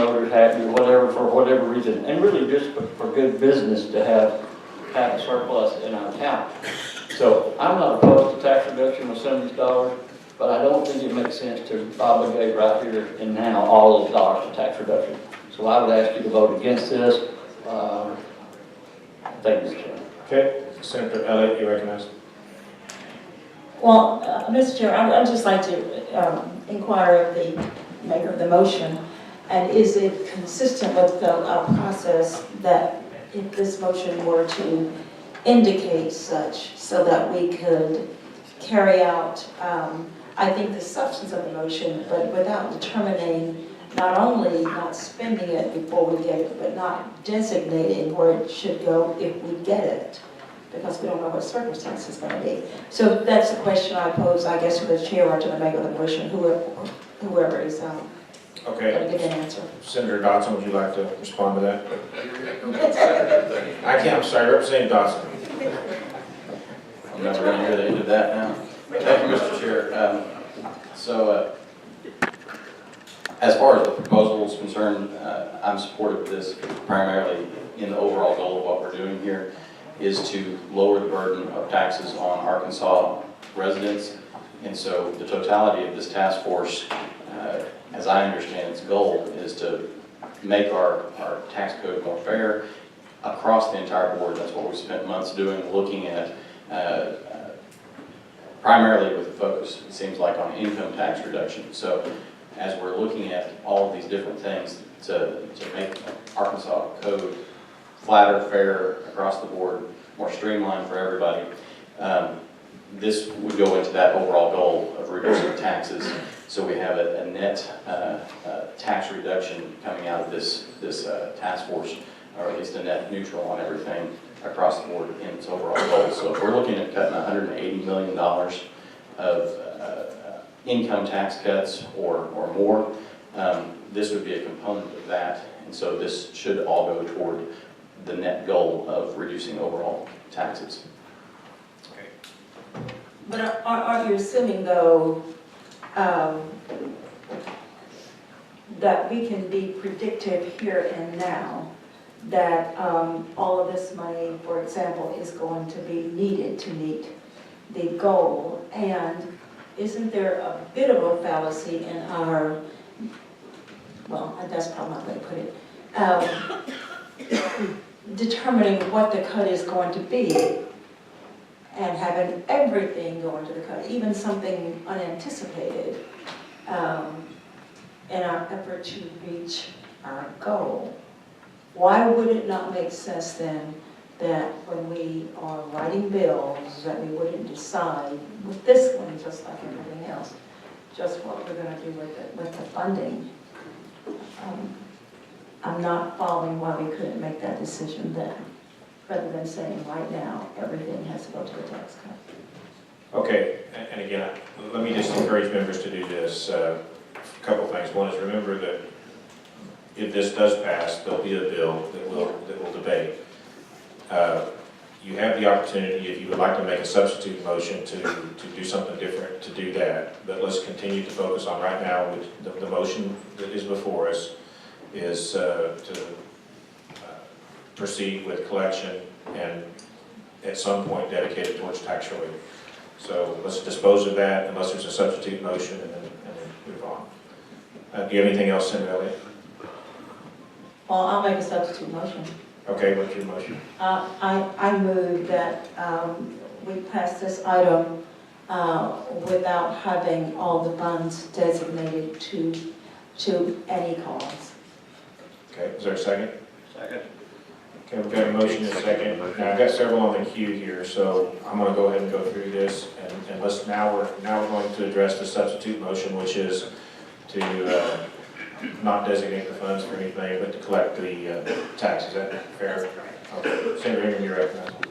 promoters happy, or whatever, for whatever reason, and really just for good business to have a surplus in our account. So I'm not opposed to tax reduction of $70, but I don't think it makes sense to obligate right here and now all those dollars to tax reduction. So I would ask you to vote against this. Thank you, Mr. Chairman. Okay, Senator Elliott, you recognize? Well, Mr. Chair, I'd just like to inquire of the maker of the motion, and is it consistent with our process that if this motion were to indicate such, so that we could carry out, I think, the substance of the motion, but without determining not only not spending it before we get it, but not designating where it should go if we get it, because we don't know what circumstance it's going to be. So that's the question I pose, I guess, to the chair or to the maker of the motion, whoever is going Okay. to give an answer. Senator Dodson, would you like to respond to that? I can't, I'm sorry, Representative Dodson. I'm never going to hear the end of that now. Thank you, Mr. Chair. As far as the proposal is concerned, I'm supportive of this primarily in the overall goal of what we're doing here is to lower the burden of taxes on Arkansas residents. And so the totality of this task force, as I understand its goal, is to make our tax code more fair across the entire board. That's what we spent months doing, looking at primarily with a focus, it seems like, on income tax reduction. So as we're looking at all of these different things to make Arkansas code flatter, fairer across the board, more streamlined for everybody, this would go into that overall goal of reducing taxes. So we have a net tax reduction coming out of this task force, or at least a net neutral on everything across the board in its overall goal. So if we're looking at cutting $180 million of income tax cuts or more, this would be a component of that. And so this should all go toward the net goal of reducing overall taxes. But aren't you assuming, though, that we can be predictive here and now, that all of this money, for example, is going to be needed to meet the goal? And isn't there a bit of a fallacy in our, well, that's probably not the way to put it, determining what the cut is going to be and having everything go into the cut, even something unanticipated, in our effort to reach our goal? Why would it not make sense then that when we are writing bills that we wouldn't decide with this one, just like everything else, just what we're going to do with the funding? I'm not following why we couldn't make that decision then, rather than saying right now everything has to go to the tax cut. Okay, and again, let me just encourage members to do this. A couple things. One is remember that if this does pass, there'll be a bill that we'll debate. You have the opportunity, if you would like to make a substitute motion to do something different, to do that. But let's continue to focus on right now with the motion that is before us is to proceed with collection and at some point dedicate it towards tax relief. So let's dispose of that unless there's a substitute motion and then move on. Do you have anything else, Senator Elliott? Well, I'll make a substitute motion. Okay, what's your motion? I move that we pass this item without having all the funds designated to any cause. Okay, is there a second? Second. Okay, we've got a motion and a second. Now, I've got several on the queue here, so I'm going to go ahead and go through this. And let's now we're going to address the substitute motion, which is to not designate the funds for anything, but to collect the tax. Is that fair? Okay. Senator Ingram, you're recognized.